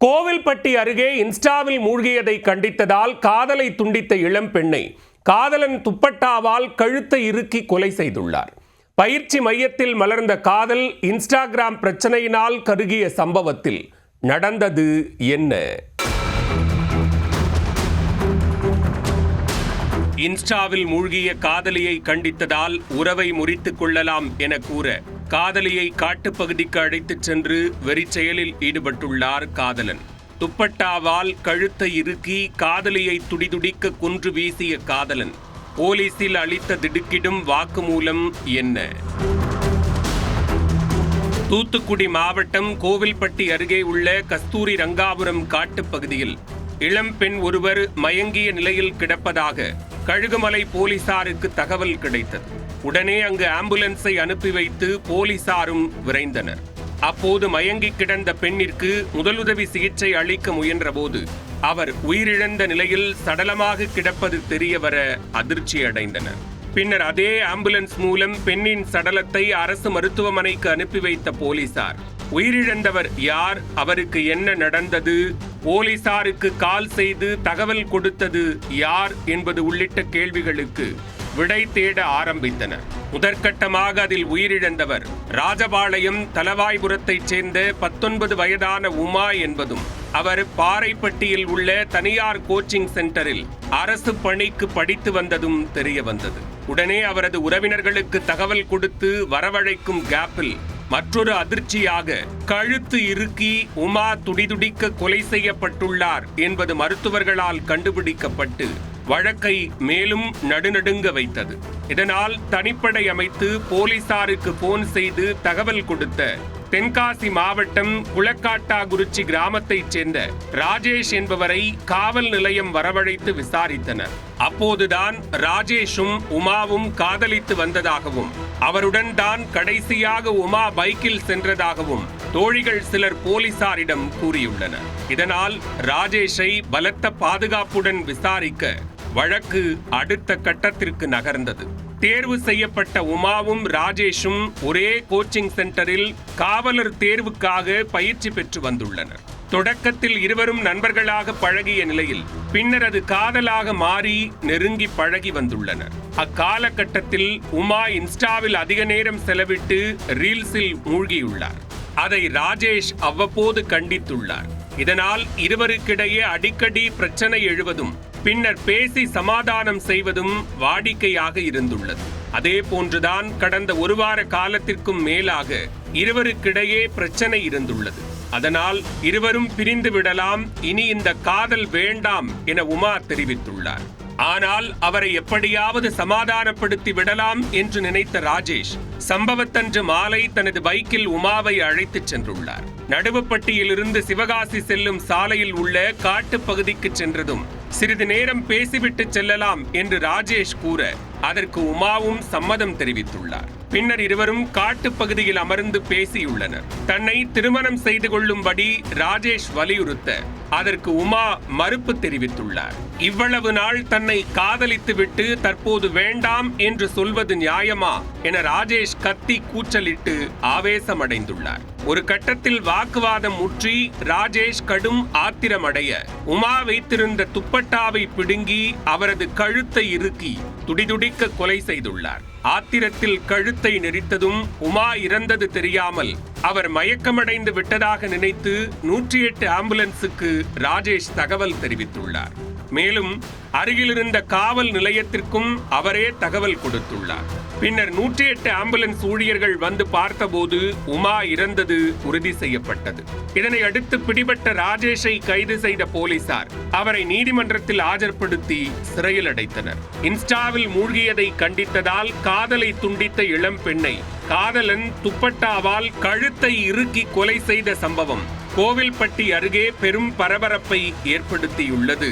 கோவில்பட்டி அருகே இன்ஸ்டாவில் மூழ்கியதை கண்டித்ததால் காதலை துண்டித்த இளம் பெண்ணை காதலன் துப்பட்டாவால் கழுத்தை இறுக்கி கொலை செய்துள்ளார். பயிற்சி மையத்தில் மலர்ந்த காதல் இன்ஸ்டாகிராம் பிரச்சனையினால் கருகிய சம்பவத்தில் நடந்தது என்ன? இன்ஸ்டாவில் மூழ்கிய காதலியை கண்டித்ததால் உறவை முறித்துக் கொள்ளலாம் என கூற காதலியை காட்டுப்பகுதிக்கு அழைத்துச் சென்று வெறிச்செயலில் ஈடுபட்டுள்ளார் காதலன். துப்பட்டாவால் கழுத்தை இறுக்கி காதலியை துடிதுடிக்க கொன்று வீசிய காதலன் போலீசில் அளித்த திடுக்கிடும் வாக்குமூலம் என்ன? தூத்துக்குடி மாவட்டம் கோவில்பட்டி அருகே உள்ள கஸ்தூரி ரங்காபுரம் காட்டுப்பகுதியில் இளம் பெண் ஒருவர் மயங்கிய நிலையில் கிடப்பதாக கழுகுமலை போலீசாருக்கு தகவல் கிடைத்தது. உடனே அங்கு ஆம்புலன்ஸை அனுப்பி வைத்து போலீசாரும் விரைந்தனர். அப்போது மயங்கி கிடந்த பெண்ணிற்கு முதலுதவி சிகிச்சை அளிக்க முயன்றபோது அவர் உயிரிழந்த நிலையில் சடலமாக கிடப்பது தெரியவர அதிர்ச்சி அடைந்தனர். பின்னர் அதே ஆம்புலன்ஸ் மூலம் பெண்ணின் சடலத்தை அரசு மருத்துவமனைக்கு அனுப்பி வைத்த போலீசார் உயிரிழந்தவர் யார், அவருக்கு என்ன நடந்தது, போலீசாருக்கு கால் செய்து தகவல் கொடுத்தது யார் என்பது உள்ளிட்ட கேள்விகளுக்கு விடை தேட ஆரம்பித்தனர். முதற்கட்டமாக அதில் உயிரிழந்தவர் ராஜபாளையம் தலவாய்புரத்தைச் சேர்ந்த 19 வயதான உமா என்பதும் அவர் பாறைப்பட்டியில் உள்ள தனியார் கோச்சிங் சென்டரில் அரசு பணிக்கு படித்து வந்ததும் தெரிய வந்தது. உடனே அவரது உறவினர்களுக்கு தகவல் கொடுத்து வரவழைக்கும் கேப்பில் மற்றொரு அதிர்ச்சியாக கழுத்து இறுக்கி உமா துடிதுடிக்க கொலை செய்யப்பட்டுள்ளார் என்பது மருத்துவர்களால் கண்டுபிடிக்கப்பட்டு வழக்கை மேலும் நடுநடுங்க வைத்தது. இதனால் தனிப்படை அமைத்து போலீசாருக்கு போன் செய்து தகவல் கொடுத்த தென்காசி மாவட்டம் குளக்காட்டாகுறிச்சி கிராமத்தைச் சேர்ந்த ராஜேஷ் என்பவரை காவல் நிலையம் வரவழைத்து விசாரித்தனர். அப்போதுதான் ராஜேஷும் உமாவும் காதலித்து வந்ததாகவும் அவருடன் தான் கடைசியாக உமா பைக்கில் சென்றதாகவும் தோழிகள் சிலர் போலீசாரிடம் கூறியுள்ளனர். இதனால் ராஜேஷை பலத்த பாதுகாப்புடன் விசாரிக்க வழக்கு அடுத்த கட்டத்திற்கு நகர்ந்தது. தேர்வு செய்யப்பட்ட உமாவும் ராஜேஷும் ஒரே கோச்சிங் சென்டரில் காவலர் தேர்வுக்காக பயிற்சி பெற்று வந்துள்ளனர். தொடக்கத்தில் இருவரும் நண்பர்களாக பழகிய நிலையில் பின்னர் அது காதலாக மாறி நெருங்கி பழகி வந்துள்ளனர். அக்காலகட்டத்தில் உமா இன்ஸ்டாவில் அதிக நேரம் செலவிட்டு ரீல்ஸில் மூழ்கியுள்ளார். அதை ராஜேஷ் அவ்வப்போது கண்டித்துள்ளார். இதனால் இருவருக்கிடையே அடிக்கடி பிரச்சனை எழுவதும் பின்னர் பேசி சமாதானம் செய்வதும் வாடிக்கையாக இருந்துள்ளது. அதே போன்றுதான் கடந்த ஒரு வார காலத்திற்கும் மேலாக இருவருக்கிடையே பிரச்சனை இருந்துள்ளது. அதனால் இருவரும் பிரிந்து விடலாம், இனி இந்த காதல் வேண்டாம் என உமா தெரிவித்துள்ளார். ஆனால் அவரை எப்படியாவது சமாதானப்படுத்தி விடலாம் என்று நினைத்த ராஜேஷ் சம்பவத்தன்று மாலை தனது பைக்கில் உமாவை அழைத்துச் சென்றுள்ளார். நடுவுப்பட்டியிலிருந்து சிவகாசி செல்லும் சாலையில் உள்ள காட்டு பகுதிக்கு சென்றதும் சிறிது நேரம் பேசிவிட்டு செல்லலாம் என்று ராஜேஷ் கூற அதற்கு உமாவும் சம்மதம் தெரிவித்துள்ளார். பின்னர் இருவரும் காட்டு பகுதியில் அமர்ந்து பேசியுள்ளனர். தன்னை திருமணம் செய்து கொள்ளும்படி ராஜேஷ் வலியுறுத்த அதற்கு உமா மறுப்பு தெரிவித்துள்ளார். இவ்வளவு நாள் தன்னை காதலித்துவிட்டு தற்போது வேண்டாம் என்று சொல்வது நியாயமா என ராஜேஷ் கத்தி கூச்சலிட்டு ஆவேசமடைந்துள்ளார். ஒரு கட்டத்தில் வாக்குவாதம் முற்றி ராஜேஷ் கடும் ஆத்திரமடைய உமா வைத்திருந்த துப்பட்டாவை பிடுங்கி அவரது கழுத்தை இறுக்கி துடிதுடிக்க கொலை செய்துள்ளார். ஆத்திரத்தில் கழுத்தை நெரித்ததும் உமா இறந்தது தெரியாமல் அவர் மயக்கமடைந்து விட்டதாக நினைத்து 108 ஆம்புலன்ஸுக்கு ராஜேஷ் தகவல் தெரிவித்துள்ளார். மேலும் அருகிலிருந்த காவல் நிலையத்திற்கும் அவரே தகவல் கொடுத்துள்ளார். பின்னர் 108 ஆம்புலன்ஸ் ஊழியர்கள் வந்து பார்த்தபோது உமா இறந்தது உறுதி செய்யப்பட்டது. இதனை அடுத்து பிடிபட்ட ராஜேஷை கைது செய்த போலீசார் அவரை நீதிமன்றத்தில் ஆஜர்படுத்தி சிறையில் அடைத்தனர். இன்ஸ்டாவில் மூழ்கியதை கண்டித்ததால் காதலை துண்டித்த இளம் பெண்ணை காதலன் துப்பட்டாவால் கழுத்தை இறுக்கி கொலை செய்த சம்பவம் கோவில்பட்டி அருகே பெரும் பரபரப்பை ஏற்படுத்தியுள்ளது.